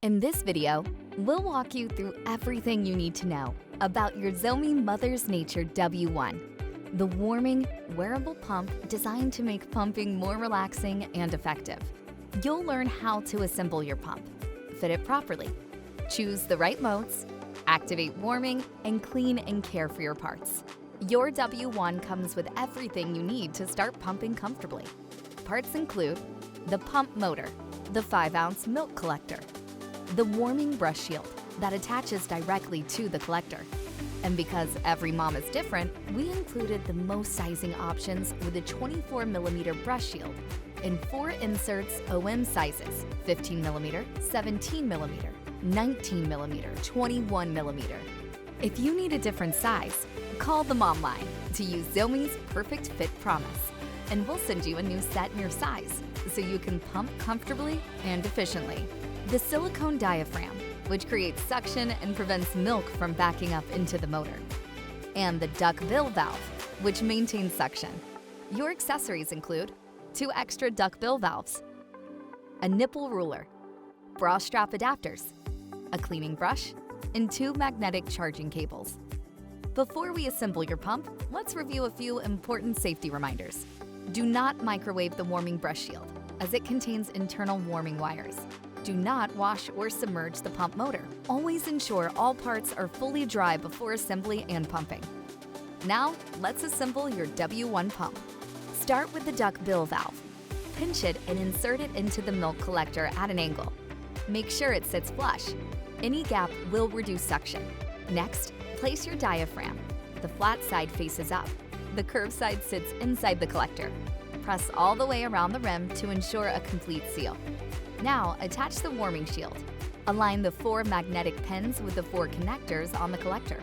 In this video, we'll walk you through everything you need to know about your Zomee Mother's Nature W1, the warming, wearable pump designed to make pumping more relaxing and effective. You'll learn how to assemble your pump, fit it properly, choose the right modes, activate warming, and clean and care for your parts. Your W1 comes with everything you need to start pumping comfortably. Parts include the pump motor, the 5-ounce milk collector, the warming brush shield that attaches directly to the collector. And because every mom is different, we included the most sizing options with a 24mm brush shield in 4 inserts OM sizes: 15mm, 17mm, 19mm, 21mm. If you need a different size, call the Mom Line to use Zomee's Perfect Fit Promise, and we'll send you a new set in your size so you can pump comfortably and efficiently. The silicone diaphragm, which creates suction and prevents milk from backing up into the motor. And the duck-bill valve, which maintains suction. Your accessories include 2 extra duck-bill valves, a nipple ruler, bra strap adapters, a cleaning brush, and 2 magnetic charging cables. Before we assemble your pump, let's review a few important safety reminders. Do not microwave the warming brush shield, as it contains internal warming wires. Do not wash or submerge the pump motor. Always ensure all parts are fully dry before assembly and pumping. Now, let's assemble your W1 pump. Start with the duck-bill valve. Pinch it and insert it into the milk collector at an angle. Make sure it sits flush. Any gap will reduce suction. Next, place your diaphragm. The flat side faces up. The curved side sits inside the collector. Press all the way around the rim to ensure a complete seal. Now, attach the warming shield. Align the 4 magnetic pins with the 4 connectors on the collector.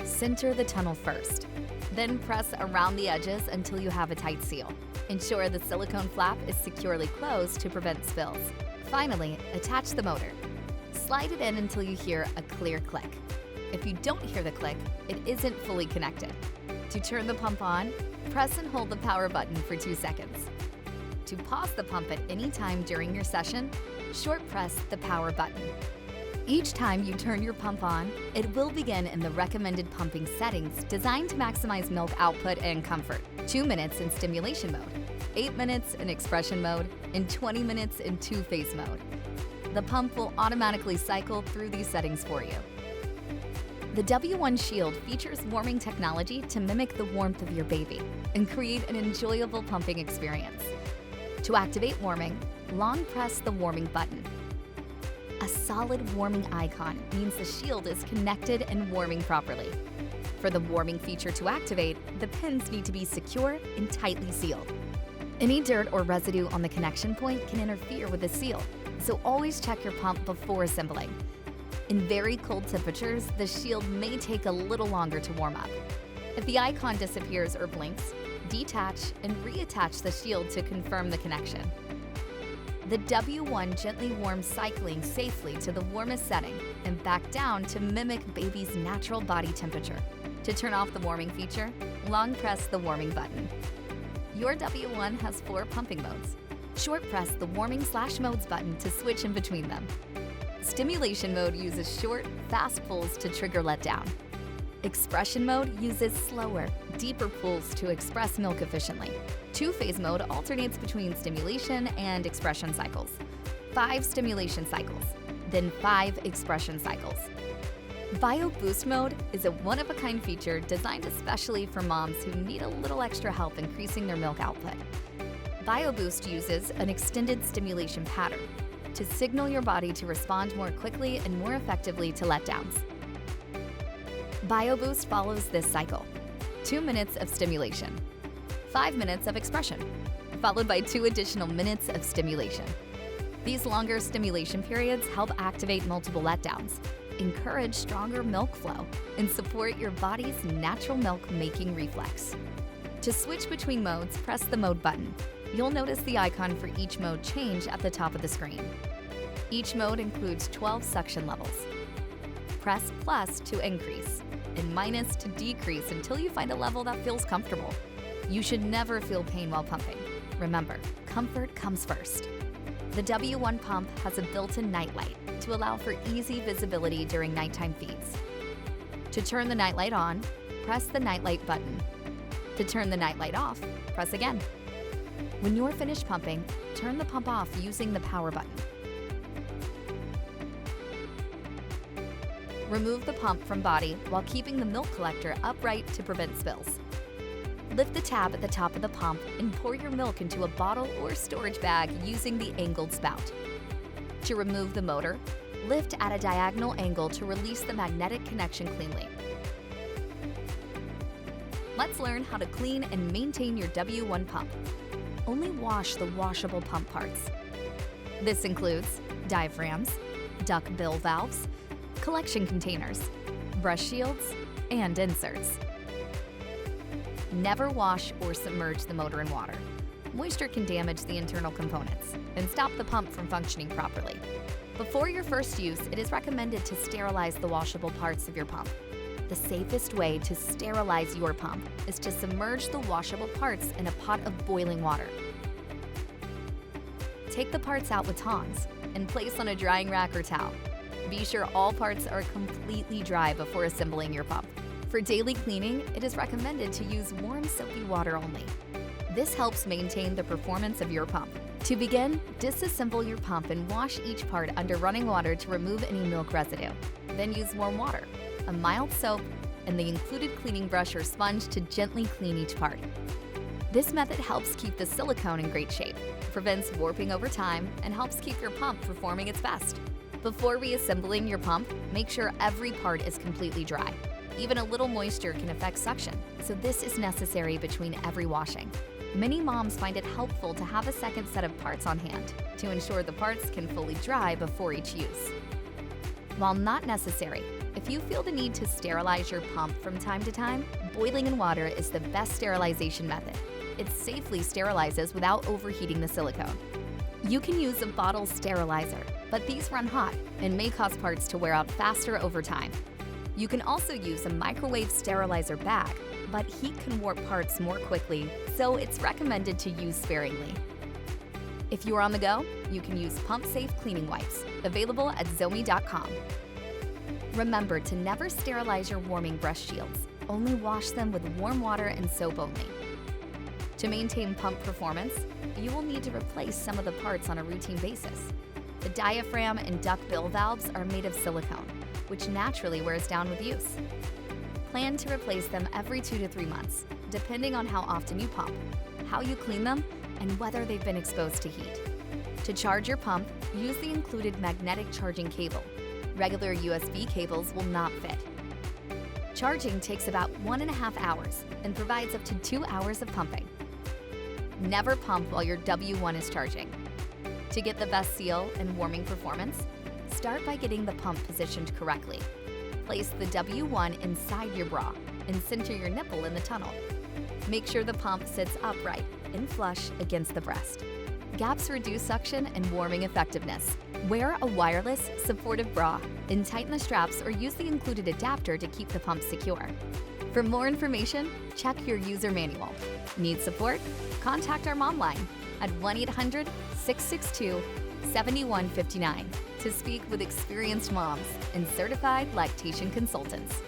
Center the tunnel first. Then press around the edges until you have a tight seal. Ensure the silicone flap is securely closed to prevent spills. Finally, attach the motor. Slide it in until you hear a clear click. If you don't hear the click, it isn't fully connected. To turn the pump on, press and hold the power button for 2 seconds. To pause the pump at any time during your session, short press the power button. Each time you turn your pump on, it will begin in the recommended pumping settings designed to maximize milk output and comfort. 2 minutes in stimulation mode, 8 minutes in expression mode, and 20 minutes in 2-phase mode. The pump will automatically cycle through these settings for you. The W1 Shield features warming technology to mimic the warmth of your baby and create an enjoyable pumping experience. To activate warming, long press the warming button. A solid warming icon means the shield is connected and warming properly. For the warming feature to activate, the pins need to be secure and tightly sealed. Any dirt or residue on the connection point can interfere with the seal, so always check your pump before assembling. In very cold temperatures, the shield may take a little longer to warm up. If the icon disappears or blinks, detach and reattach the shield to confirm the connection. The W1 gently warms cycling safely to the warmest setting and back down to mimic baby's natural body temperature. To turn off the warming feature, long press the warming button. Your W1 has 4 pumping modes. Short press the warming/modes button to switch in between them. Stimulation mode uses short, fast pulls to trigger letdown. Expression mode uses slower, deeper pulls to express milk efficiently. 2-phase mode alternates between stimulation and expression cycles. 5 stimulation cycles, then 5 expression cycles. BioBoost Mode is a one-of-a-kind feature designed especially for moms who need a little extra help increasing their milk output. BioBoost uses an extended stimulation pattern to signal your body to respond more quickly and more effectively to letdowns. BioBoost follows this cycle: 2 minutes of stimulation, 5 minutes of expression, followed by 2 additional minutes of stimulation. These longer stimulation periods help activate multiple letdowns, encourage stronger milk flow, and support your body's natural milk-making reflex. To switch between modes, press the mode button. You'll notice the icon for each mode change at the top of the screen. Each mode includes 12 suction levels. Press plus to increase and minus to decrease until you find a level that feels comfortable. You should never feel pain while pumping. Remember, comfort comes first. The W1 pump has a built-in night light, to allow for easy visibility during nighttime feeds. To turn the nightlight on, press the nightlight button. To turn the nightlight off, press again. When you're finished pumping, turn the pump off using the power button. Remove the pump from body while keeping the milk collector upright to prevent spills. Lift the tab at the top of the pump and pour your milk into a bottle or storage bag using the angled spout. To remove the motor, lift at a diagonal angle to release the magnetic connection cleanly. Let's learn how to clean and maintain your W1 pump. Only wash the washable pump parts. This includes diaphragms, duck bill valves, collection containers, brush shields, and inserts. Never wash or submerge the motor in water. Moisture can damage the internal components and stop the pump from functioning properly. Before your first use, it is recommended to sterilize the washable parts of your pump. The safest way to sterilize your pump is to submerge the washable parts in a pot of boiling water. Take the parts out with tongs and place on a drying rack or towel. Be sure all parts are completely dry before assembling your pump. For daily cleaning, it is recommended to use warm, soapy water only. This helps maintain the performance of your pump. To begin, disassemble your pump and wash each part under running water to remove any milk residue. Then use warm water, a mild soap, and the included cleaning brush or sponge to gently clean each part. This method helps keep the silicone in great shape, prevents warping over time, and helps keep your pump performing its best. Before reassembling your pump, make sure every part is completely dry. Even a little moisture can affect suction, so this is necessary between every washing. Many moms find it helpful to have a second set of parts on hand to ensure the parts can fully dry before each use. While not necessary, if you feel the need to sterilize your pump from time to time, boiling in water is the best sterilization method. It safely sterilizes without overheating the silicone. You can use a bottle sterilizer, but these run hot and may cause parts to wear out faster over time. You can also use a microwave sterilizer bag, but heat can warp parts more quickly, so it's recommended to use sparingly. If you are on the go, you can use pump-safe cleaning wipes, available at Zomee.com. Remember to never sterilize your warming brush shields. Only wash them with warm water and soap only. To maintain pump performance, you will need to replace some of the parts on a routine basis. The diaphragm and duck bill valves are made of silicone, which naturally wears down with use. Plan to replace them every 2 to 3 months, depending on how often you pump, how you clean them, and whether they've been exposed to heat. To charge your pump, use the included magnetic charging cable. Regular USB cables will not fit. Charging takes about 1.5 hours and provides up to 2 hours of pumping. Never pump while your W1 is charging. To get the best seal and warming performance, start by getting the pump positioned correctly. Place the W1 inside your bra and center your nipple in the tunnel. Make sure the pump sits upright and flush against the breast. Gaps reduce suction and warming effectiveness. Wear a wireless, supportive bra and tighten the straps or use the included adapter to keep the pump secure. For more information, check your user manual. Need support? Contact our mom line at 1-800-662-7159 to speak with experienced moms and certified lactation consultants.